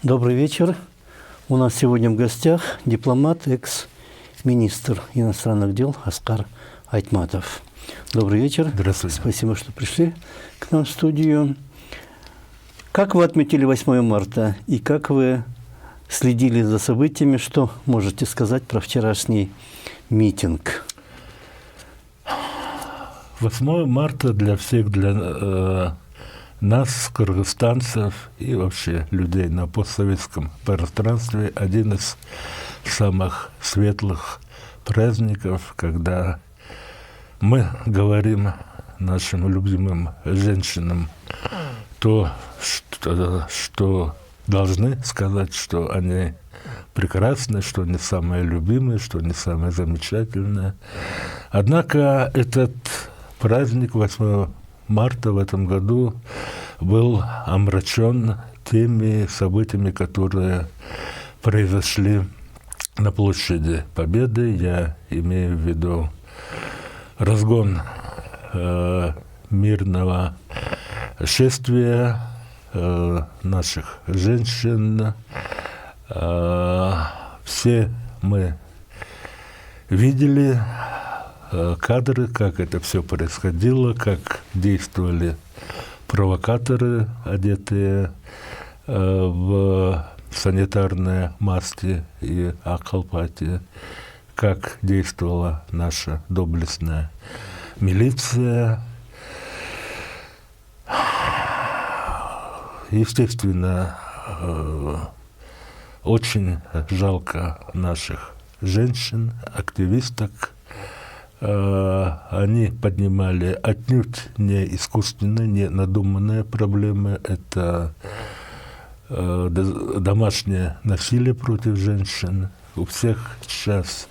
Добрый вечер. У нас сегодня в гостях дипломат, экс-министр иностранных дел Аскар Айтматов. Добрый вечер. Здравствуйте. Спасибо, что пришли к нам в студию. Как вы отметили 8 марта и как вы следили за событиями? Что можете сказать про вчерашний митинг? 8 марта для всех, для нас, кыргызстанцев и вообще людей на постсоветском пространстве, один из самых светлых праздников, когда мы говорим нашим любимым женщинам то, что должны сказать, что они прекрасны, что они самые любимые, что они самые замечательные. Однако этот праздник 8 марта в этом году был омрачен теми событиями, которые произошли на площади Победы. Я имею в виду разгон мирного шествия наших женщин. Все мы видели кадры, как это все происходило, как действовали провокаторы, одетые в санитарные маски и акалпати, как действовала наша доблестная милиция. Естественно, очень жалко наших женщин, активисток. Они поднимали отнюдь не искусственные, не надуманные проблемы. Это домашнее насилие против женщин. У всех сейчас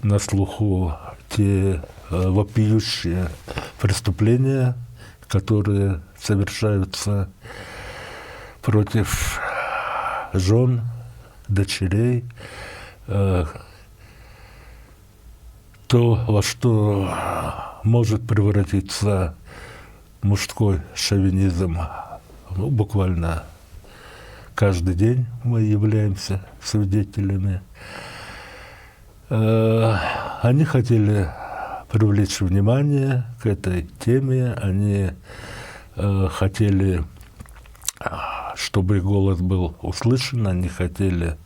на слуху те вопиющие преступления, которые совершаются против жен, дочерей, то, во что может превратиться мужской шовинизм, буквально каждый день мы являемся свидетелями. Они хотели привлечь внимание к этой теме, они хотели, чтобы их голос был услышан, они хотели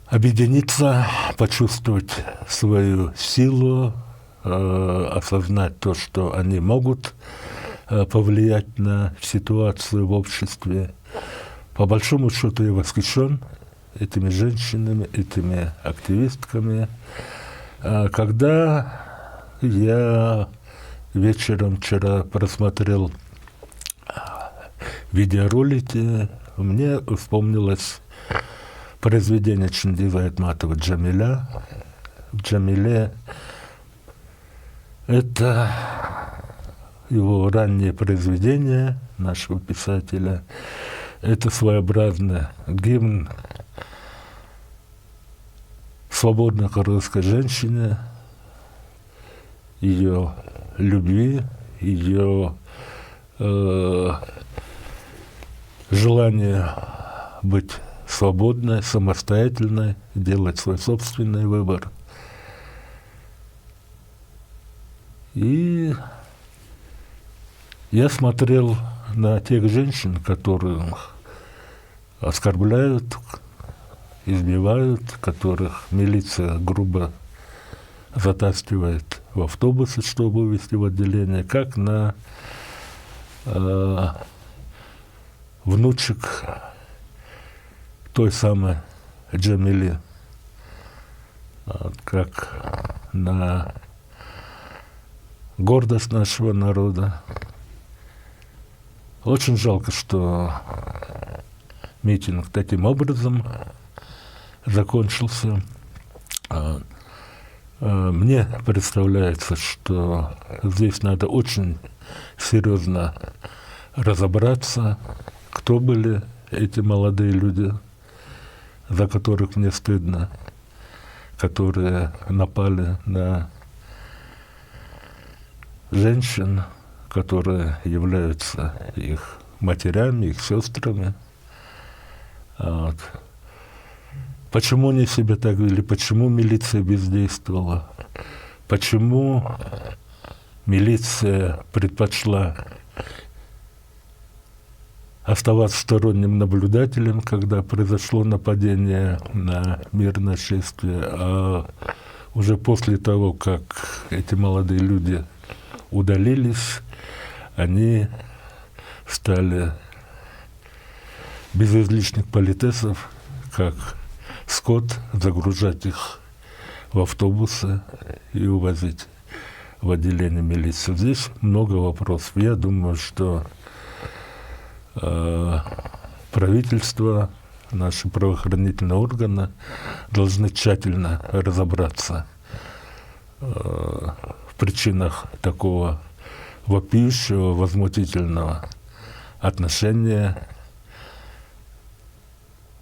объединиться, почувствовать свою силу, осознать то, что они могут повлиять на ситуацию в обществе. По большому счету я восхищен этими женщинами, этими активистками. Когда я вечером вчера просмотрел видеоролики, мне вспомнилось произведение Чингиза Айтматова «Джамиля». В «Джамиле» это его раннее произведение нашего писателя. Это своеобразный гимн свободной кыргызской женщине, ее любви, ее желание быть свободной, самостоятельной, делать свой собственный выбор. И я смотрел на тех женщин, которых оскорбляют, избивают, которых милиция грубо затаскивает в автобусы, чтобы увезти в отделение, как на внучек той самой Джамили, как на гордость нашего народа. Очень жалко, что митинг таким образом закончился. Мне представляется, что здесь надо очень серьезно разобраться, кто были эти молодые люди, за которых мне стыдно, которые напали на женщин, которые являются их матерями, их сестрами. Вот. Почему они себя так вели? Почему милиция бездействовала? Почему милиция предпочла оставаться сторонним наблюдателем, когда произошло нападение на мирное шествие, а уже после того, как эти молодые люди удалились, они стали без излишних политесов, как скот, загружать их в автобусы и увозить в отделение милиции. Здесь много вопросов. Я думаю, что правительство, наши правоохранительные органы должны тщательно разобраться в причинах такого вопиющего, возмутительного отношения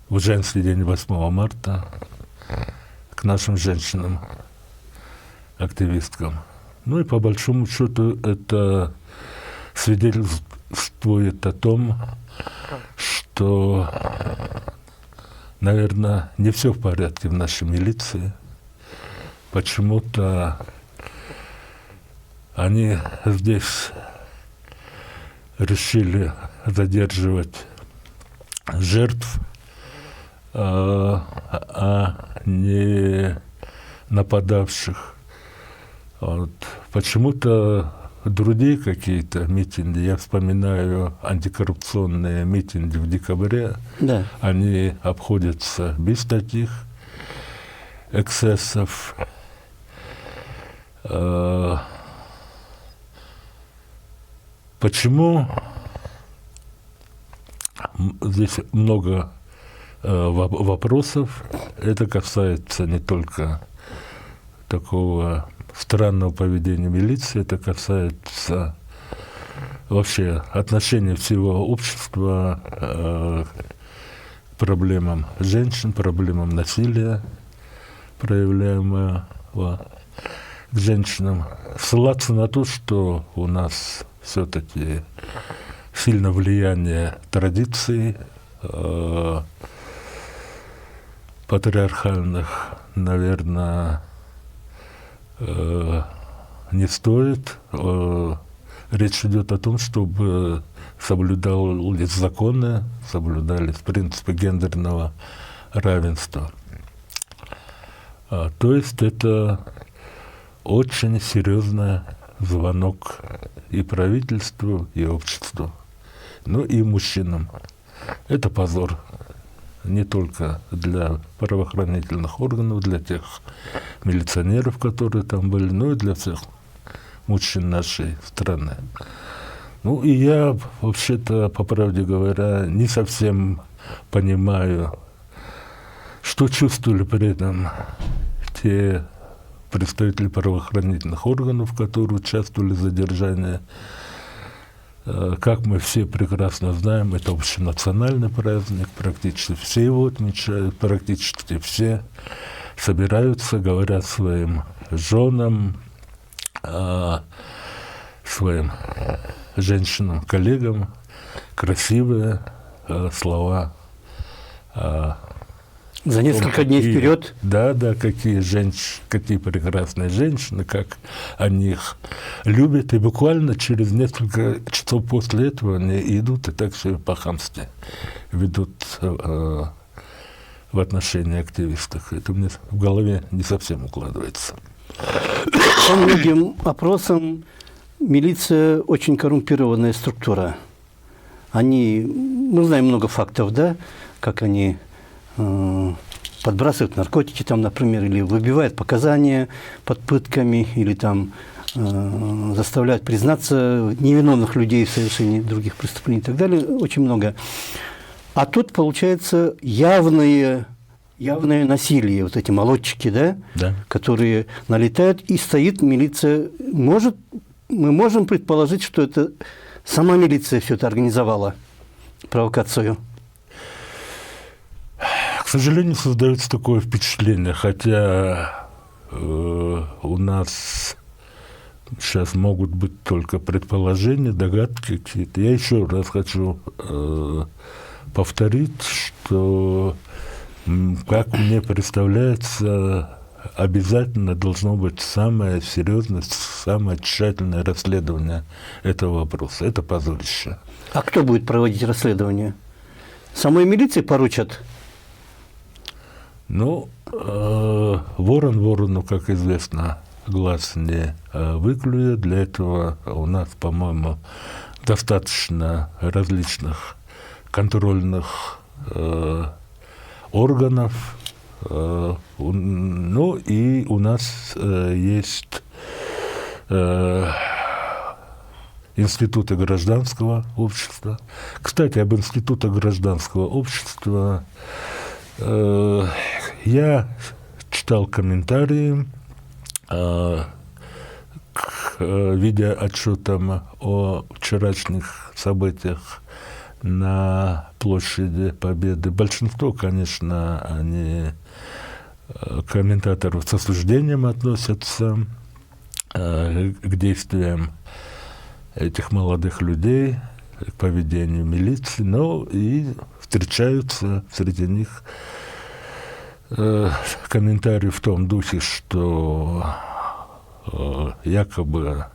в женский день 8 марта к нашим женщинам-активисткам. Ну и по большому счету это свидетельствует о том, что, наверное, не все в порядке в нашей милиции. Почему-то они здесь решили задерживать жертв, а не нападавших. Вот. Почему-то другие какие-то митинги, я вспоминаю антикоррупционные митинги в декабре, Да. они обходятся без таких эксцессов. Почему здесь много вопросов? Это касается не только такого странного поведения милиции, это касается вообще отношения всего общества к проблемам женщин, проблемам насилия, проявляемого к женщинам. Ссылаться на то, что у нас все-таки сильно влияние традиций патриархальных, наверное, не стоит. Речь идет о том, чтобы соблюдались законы, соблюдались принципы гендерного равенства. То есть это очень серьезный звонок и правительству, и обществу, ну и мужчинам. Это позор не только для правоохранительных органов, для тех милиционеров, которые там были, но и для всех мужчин нашей страны. Ну и я, вообще-то, по правде говоря, не совсем понимаю, что чувствовали при этом те представители правоохранительных органов, которые участвовали в задержании. Как мы все прекрасно знаем, это общенациональный праздник, практически все его отмечают, практически все собираются, говорят своим женам, своим женщинам, коллегам красивые слова. За несколько дней вперед. Да, какие прекрасные женщины, как они их любят. И буквально через несколько часов после этого они идут и так все по-хамски ведут в отношении активистов. Это мне в голове не совсем укладывается. По многим опросам милиция очень коррумпированная структура. Мы знаем много фактов, да, как они подбрасывают наркотики, там, например, или выбивают показания под пытками, или там заставляют признаться невиновных людей в совершении других преступлений и так далее. Очень много. А тут, получается, явное насилие, вот эти молодчики, да, которые налетают, и стоит милиция. Мы можем предположить, что это сама милиция все это организовала, провокацию. К сожалению, создается такое впечатление, хотя у нас сейчас могут быть только предположения, догадки какие-то. Я еще раз хочу повторить, что, как мне представляется, обязательно должно быть самое серьезное, самое тщательное расследование этого вопроса. Это позорище. А кто будет проводить расследование? Самой милиции поручат? Ну, ворон ворону, как известно, глаз не выклюет. Для этого у нас, по-моему, достаточно различных контрольных органов. Ну и у нас есть институты гражданского общества. Кстати, об институтах гражданского общества я читал комментарии к видеоотчетам о вчерашних событиях на площади Победы. Большинство, конечно, они комментаторов с осуждением относятся к действиям этих молодых людей, к поведению милиции, но и встречаются среди них комментарии в том духе, что якобы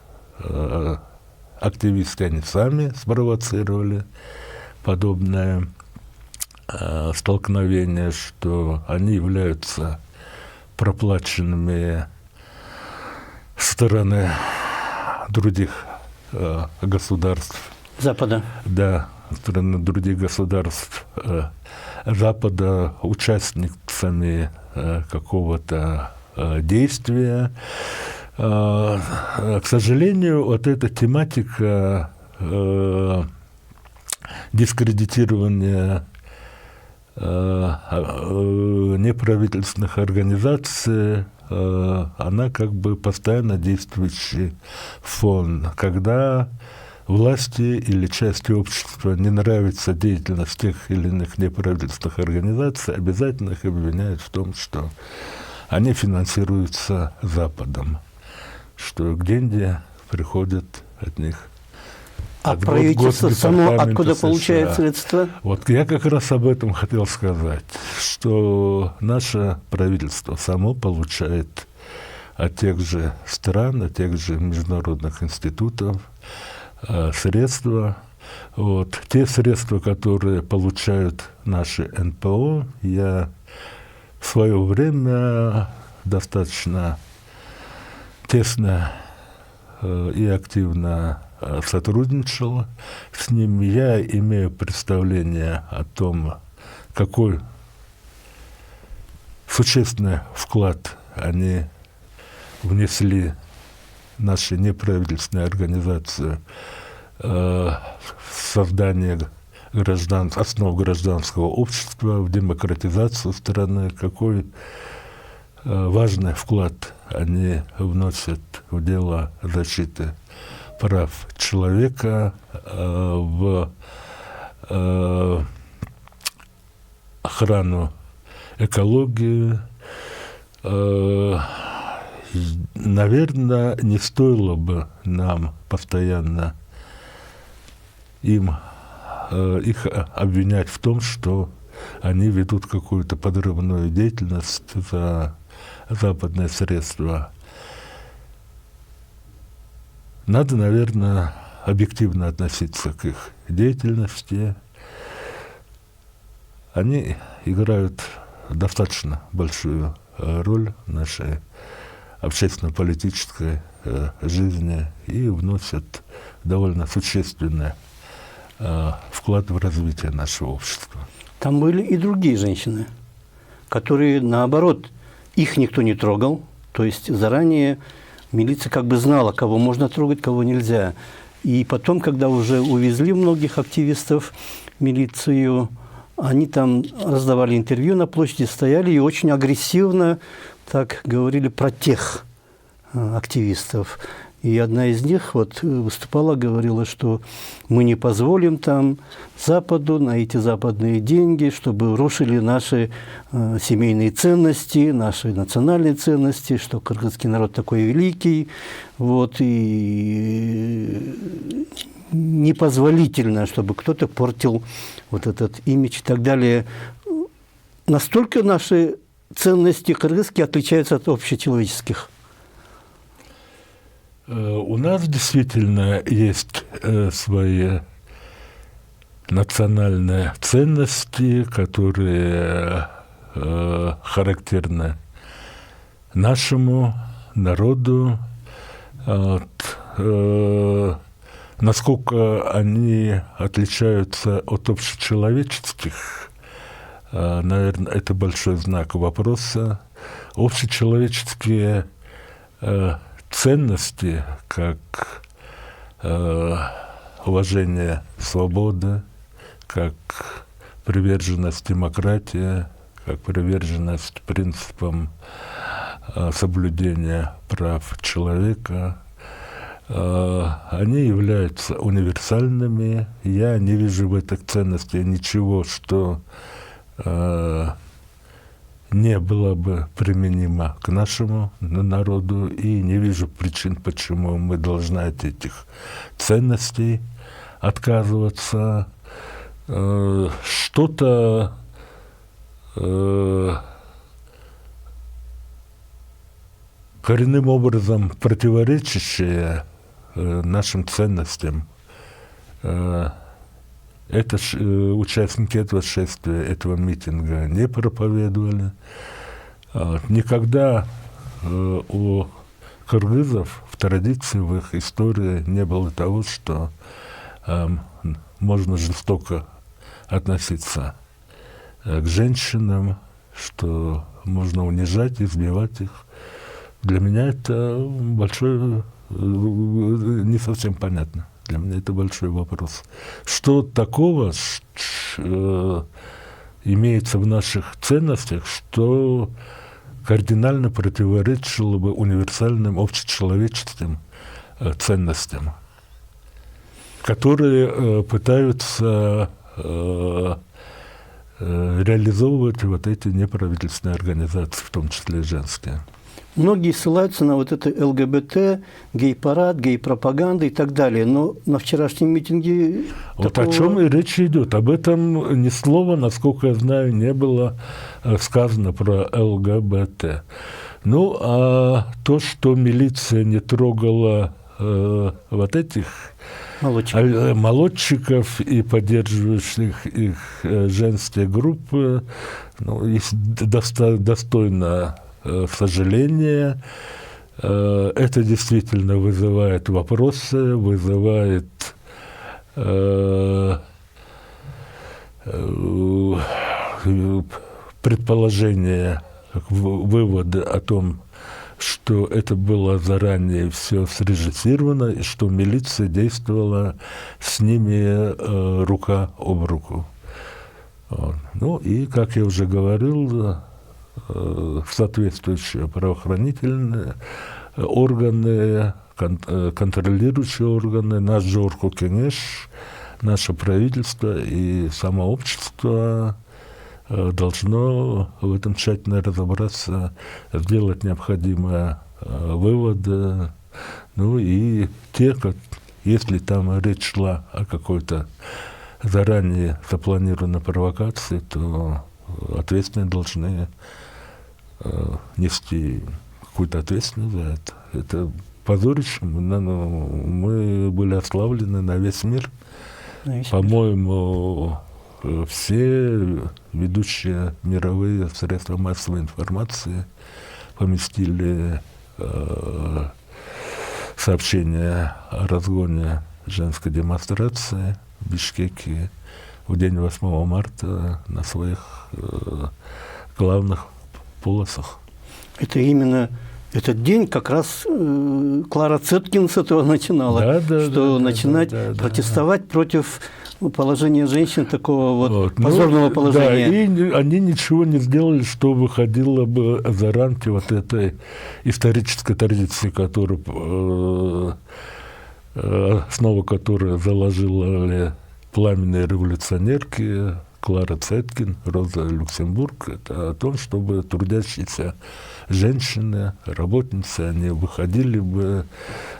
активисты они сами спровоцировали подобное столкновение, что они являются проплаченными стороны других государств. Запада. Да, стороны других государств Запада участницами какого-то действия. К сожалению, вот эта тематика дискредитирования неправительственных организаций, она как бы постоянно действующий фон. Когда власти или части общества не нравится деятельность тех или иных неправительственных организаций, обязательно их обвиняют в том, что они финансируются Западом, что деньги приходят от них. А правительство само откуда получает средства? Вот я как раз об этом хотел сказать, что наше правительство само получает от тех же стран, от тех же международных институтов средства. Вот. Те средства, которые получают наши НПО, я в свое время достаточно тесно и активно сотрудничал с ними. Я имею представление о том, какой существенный вклад они внесли, наши неправительственные организации, в создание основ гражданского общества, в демократизацию страны, какой важный вклад они вносят в дело защиты прав человека, в охрану экологии. Наверное, не стоило бы нам постоянно их обвинять в том, что они ведут какую-то подрывную деятельность за западные средства. Надо, наверное, объективно относиться к их деятельности. Они играют достаточно большую роль в нашей общественно-политической жизни и вносят довольно существенный вклад в развитие нашего общества. Там были и другие женщины, которые, наоборот, их никто не трогал, то есть заранее милиция как бы знала, кого можно трогать, кого нельзя. И потом, когда уже увезли многих активистов в милицию, они там раздавали интервью на площади, стояли и очень агрессивно так говорили про тех активистов. И одна из них вот выступала, говорила, что мы не позволим там Западу на эти западные деньги, чтобы рушили наши семейные ценности, наши национальные ценности, что кыргызский народ такой великий. Вот, и непозволительно, чтобы кто-то портил вот этот имидж и так далее. Настолько наши ценности кыргызские отличаются от общечеловеческих? У нас действительно есть свои национальные ценности, которые характерны нашему народу. Насколько они отличаются от общечеловеческих, наверное, это большой знак вопроса. Общечеловеческие ценности, как уважение свободы, как приверженность демократии, как приверженность принципам соблюдения прав человека, они являются универсальными. Я не вижу в этих ценностях ничего, что не было бы применимо к нашему народу, и не вижу причин, почему мы должны от этих ценностей отказываться. Что-то коренным образом противоречащее нашим ценностям. Это участники этого шествия, этого митинга не проповедовали. Никогда у кыргызов в традиции, в их истории не было того, что можно жестоко относиться к женщинам, что можно унижать, избивать их. Для меня это большое, не совсем понятно. Для меня это большой вопрос. Что такого имеется в наших ценностях, что кардинально противоречило бы универсальным общечеловеческим ценностям, которые пытаются реализовывать вот эти неправительственные организации, в том числе и женские. Многие ссылаются на вот это ЛГБТ, гей-парад, гей-пропаганда и так далее. Но на вчерашнем митинге... Вот о чем и речь идет. Об этом ни слова, насколько я знаю, не было сказано про ЛГБТ. Ну, а то, что милиция не трогала вот этих молодчиков и поддерживающих их женские группы, ну, достойно сожаления. Это действительно вызывает вопросы, вызывает предположения, выводы о том, что это было заранее все срежиссировано, и что милиция действовала с ними рука об руку. Ну и, как я уже говорил, соответствующие правоохранительные органы, контролирующие органы, наш Жорко Кенеш, наше правительство и само общество должно в этом тщательно разобраться, сделать необходимые выводы. Ну и те, если там речь шла о какой-то заранее запланированной провокации, то ответственные должны нести какую-то ответственность за это. Это позорище. Мы были ославлены на весь мир. По-моему, все ведущие мировые средства массовой информации поместили сообщение о разгоне женской демонстрации в Бишкеке в день 8 марта на своих главных полосах. Это именно этот день как раз Клара Цеткин с этого начинала, начинать протестовать против положения женщин, такого вот позорного положения. Да, и они ничего не сделали, что выходило бы за рамки вот этой исторической традиции, основу которой заложили пламенные революционерки, Клара Цеткин, Роза Люксембург, это о том, чтобы трудящиеся женщины, работницы, они выходили бы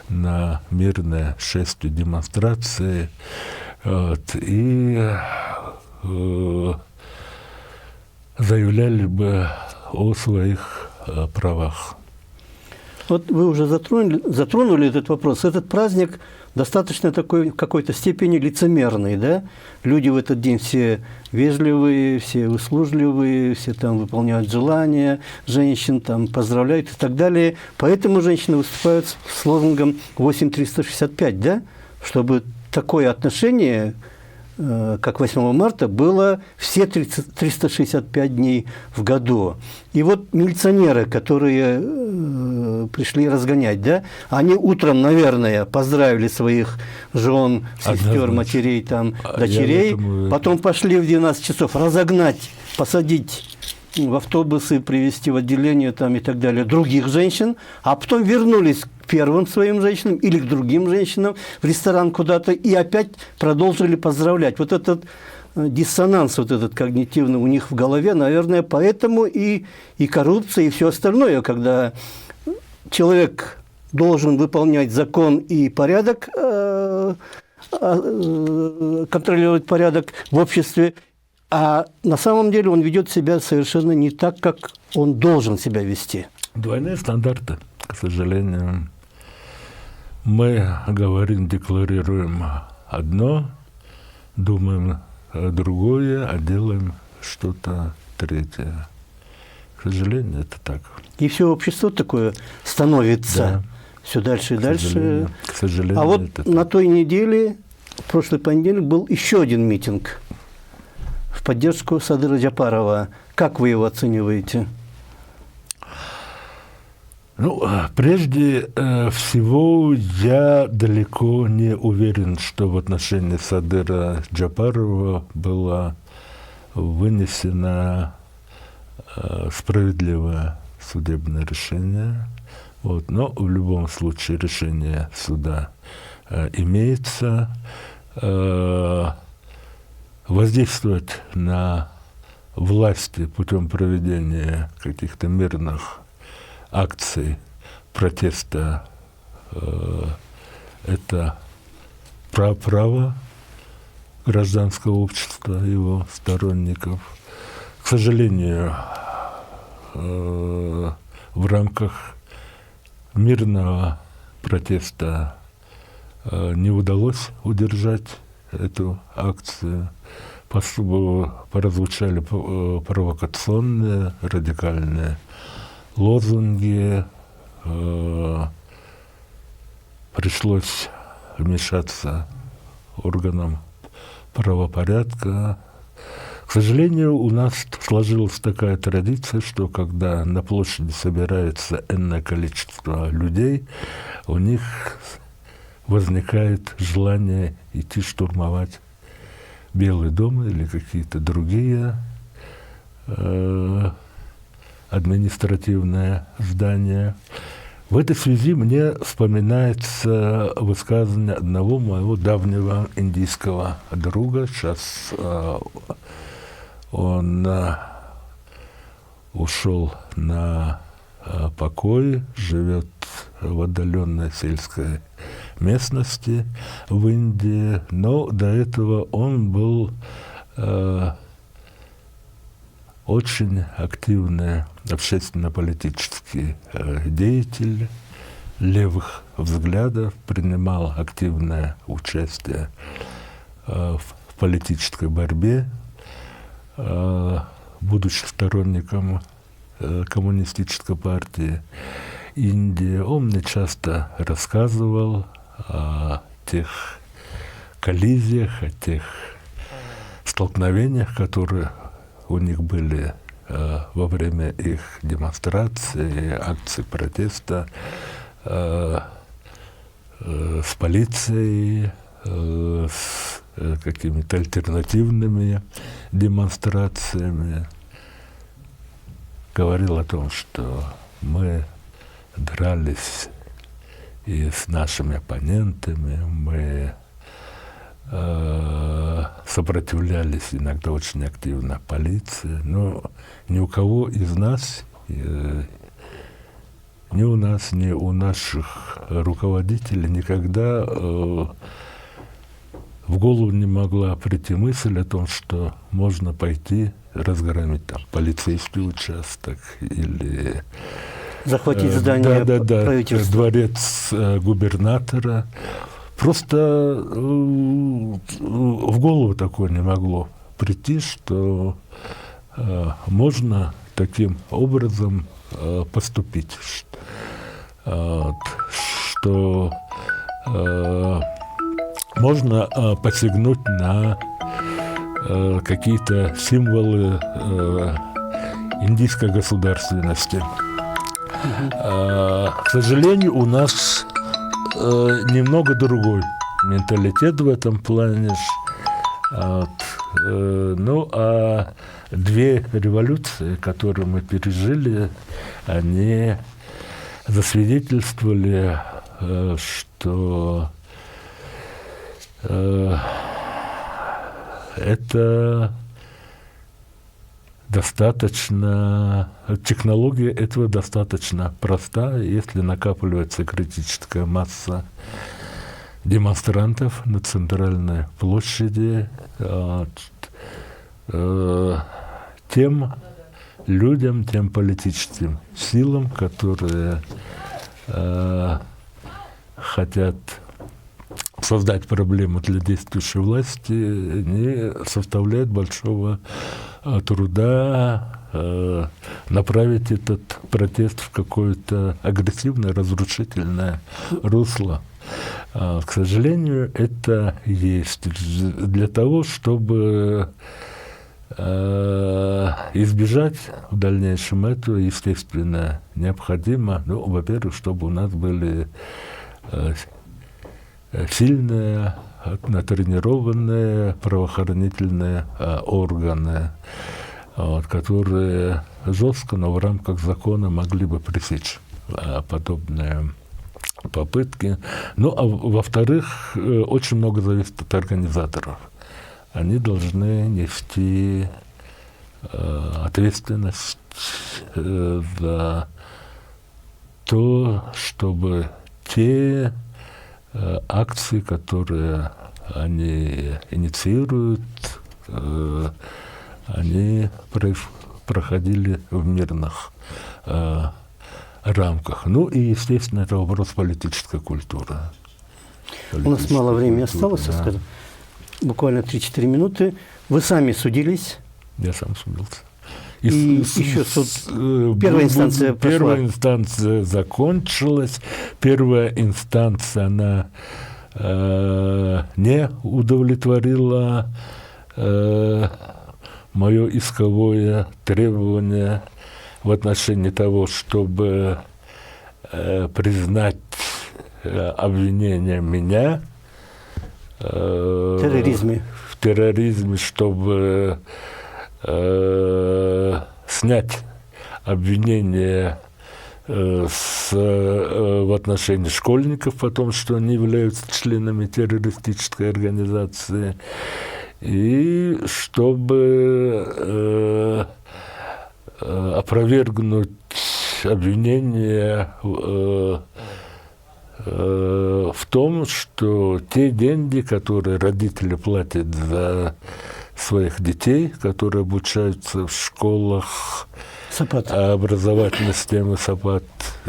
на мирные шествия, демонстрации, вот, и заявляли бы о своих правах. Вот вы уже затронули этот вопрос. Этот праздник достаточно такой в какой-то степени лицемерный, да? Люди в этот день все вежливые, все услужливые, все там выполняют желания женщин, там поздравляют и так далее. Поэтому женщины выступают с лозунгом 8365, да? Чтобы такое отношение, как 8 марта, было все 365 дней в году. И вот милиционеры, которые пришли разгонять, да, они утром, наверное, поздравили своих жен, сестер, матерей, там, дочерей, потом пошли в 12 часов разогнать, посадить в автобусы, привезти в отделение там, и так далее других женщин, а потом вернулись к первым своим женщинам или к другим женщинам в ресторан куда-то и опять продолжили поздравлять. Вот этот диссонанс, вот этот когнитивный у них в голове, наверное, поэтому и коррупция, и все остальное, когда человек должен выполнять закон и порядок, контролировать порядок в обществе, а на самом деле он ведет себя совершенно не так, как он должен себя вести. Двойные стандарты, к сожалению. Мы говорим, декларируем одно, думаем другое, а делаем что-то третье. К сожалению, это так. И все общество такое становится, да, все дальше и дальше. К сожалению, а вот это на так. той неделе, в прошлый понедельник, был еще один митинг в поддержку Садыра Джапарова. Как вы его оцениваете? Ну, прежде всего, я далеко не уверен, что в отношении Садыра Джапарова было вынесено справедливое судебное решение. Вот. Но в любом случае решение суда имеется. Воздействовать на власти путем проведения каких-то мирных акций протеста это право гражданского общества, его сторонников. К сожалению, в рамках мирного протеста не удалось удержать эту акцию. Прозвучали провокационные, радикальные лозунги. Пришлось вмешаться органам правопорядка. К сожалению, у нас сложилась такая традиция, что когда на площади собирается энное количество людей, у них возникает желание идти штурмовать Белый дом или какие-то другие административные здания. В этой связи мне вспоминается высказывание одного моего давнего индийского друга. Сейчас он ушел на покой, живет в отдаленной сельской местности в Индии, но до этого он был очень активный общественно-политический деятель левых взглядов, принимал активное участие в политической борьбе, будучи сторонником коммунистической партии Индии. Он мне часто рассказывал о тех коллизиях, о тех столкновениях, которые у них были во время их демонстраций, акций протеста с полицией, с какими-то альтернативными демонстрациями. Говорил о том, что мы дрались и с нашими оппонентами, мы сопротивлялись иногда очень активно полиции, но ни у кого из нас, ни у нас, ни у наших руководителей никогда в голову не могла прийти мысль о том, что можно пойти разгромить там полицейский участок или захватить здание правительства. Дворец губернатора. Просто в голову такое не могло прийти, что можно таким образом поступить, что можно посягнуть на какие-то символы индийской государственности. К сожалению, у нас немного другой менталитет в этом плане. Ну, а две революции, которые мы пережили, они засвидетельствовали, что это достаточно, технология этого достаточно проста, если накапливается критическая масса демонстрантов на центральной площади, тем людям, тем политическим силам, которые хотят создать проблему для действующей власти, не составляет большого труда направить этот протест в какое-то агрессивное, разрушительное русло. К сожалению, это есть. Для того, чтобы избежать в дальнейшем этого, естественно, необходимо, ну, во-первых, чтобы у нас были сильные, натренированные правоохранительные органы, которые жестко, но в рамках закона могли бы пресечь подобные попытки. Ну, а во-вторых, очень много зависит от организаторов. Они должны нести ответственность за то, чтобы те акции, которые они инициируют, они проходили в мирных рамках. Ну и, естественно, это вопрос политической культуры. У нас мало времени осталось, да. Буквально 3-4 минуты. Вы сами судились? Я сам судился. И еще суд, первая инстанция прошла. Первая инстанция закончилась. Первая инстанция, она не удовлетворила мое исковое требование в отношении того, чтобы признать обвинение меня в терроризме, чтобы снять обвинение в отношении школьников о том, что они являются членами террористической организации, и чтобы опровергнуть обвинение в том, что те деньги, которые родители платят за своих детей, которые обучаются в школах образовательной системы САПАТ,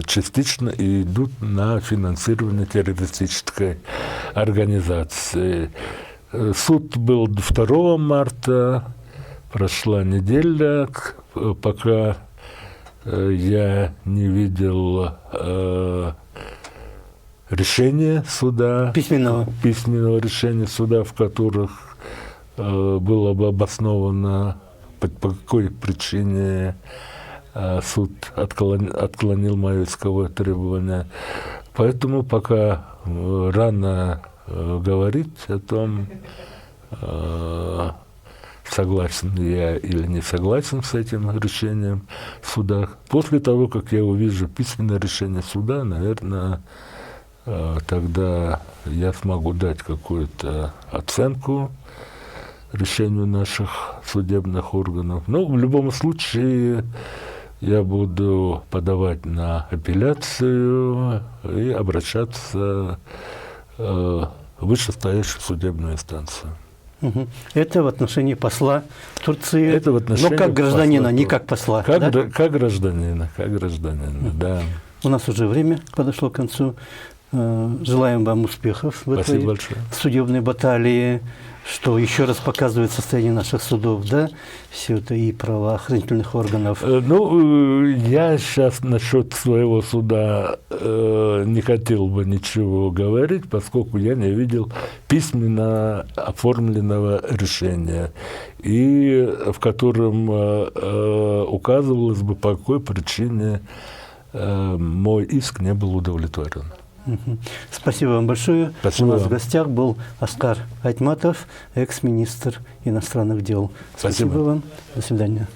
частично идут на финансирование террористической организации. Суд был 2 марта, прошла неделя, пока я не видел решения суда, письменного решения суда, в которых было бы обосновано, по какой причине суд отклонил мое исковое требование. Поэтому пока рано говорить о том, согласен я или не согласен с этим решением суда. После того, как я увижу письменное решение суда, наверное, тогда я смогу дать какую-то оценку решению наших судебных органов. Но в любом случае я буду подавать на апелляцию и обращаться в вышестоящую судебную инстанцию. Мгм. Это в отношении посла Турции, Это в отношении но как гражданина, посла не Турции. как посла. Как, да? как гражданина, да. У нас уже время подошло к концу. Желаем вам успехов в Спасибо этой большое. судебной баталии, что еще раз показывает состояние наших судов, да, все это и правоохранительных органов. Я сейчас насчет своего суда не хотел бы ничего говорить, поскольку я не видел письменно оформленного решения, и в котором указывалось бы, по какой причине мой иск не был удовлетворен. Спасибо вам большое. Спасибо У нас вам. в гостях был Оскар Айтматов, экс-министр иностранных дел. Спасибо. Спасибо вам. До свидания.